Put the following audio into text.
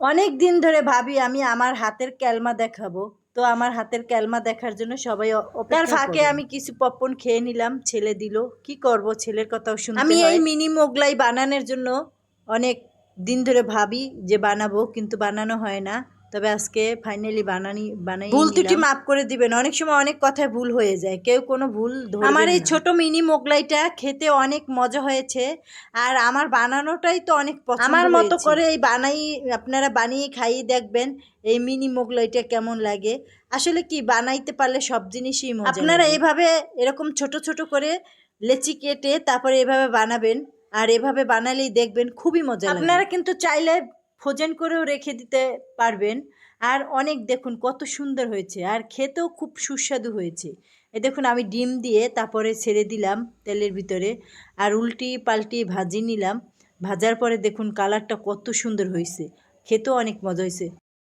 অনেক দিন ধরে ভাবি আমি আমার হাতের ক্যালমা দেখাবো। তো আমার হাতের ক্যালমা দেখার জন্য সবাই তার ফাঁকে আমি কিছু পপকর্ন খেয়ে নিলাম, ছেলে দিল। কি করব, ছেলের কথাও শুনতে হয়। আমি এই মিনি মোগলাই বানানোর জন্য অনেক দিন ধরে ভাবি যে বানাবো, কিন্তু বানানো হয় না। তবে আজকে ফাইনালি বানাই। ভুল ত্রুটি মাফ করে দিবেন, অনেক সময় অনেক কথায় ভুল হয়ে যায়, কেউ কোনো ভুল ধরবেন না। আমার এই ছোট মিনি মোগলাইটা খেতে অনেক মজা হয়েছে, আর আমার বানানোটাই তো অনেক পছন্দ। আমার মতো করে এই আপনারা বানিয়ে খাইয়ে দেখবেন এই মিনি মোগলাইটা কেমন লাগে। আসলে কি, বানাইতে পারলে সব জিনিসই মজা। আপনারা এইভাবে এরকম ছোট ছোট করে লেচি কেটে তারপরে এভাবে বানাবেন, আর এভাবে বানালেই দেখবেন খুবই মজা লাগে। আপনারা কিন্তু চাইলে ফ্রোজেন করেও রেখে দিতে পারবেন। আর অনেক দেখুন কত সুন্দর হয়েছে, আর খেতেও খুব সুস্বাদু হয়েছে। এই দেখুন আমি ডিম দিয়ে তারপরে ছেড়ে দিলাম তেলের ভিতরে, আর উল্টি পাল্টি ভাজি নিলাম। ভাজার পরে দেখুন কালারটা কত সুন্দর হয়েছে, খেতেও অনেক মজা হয়েছে।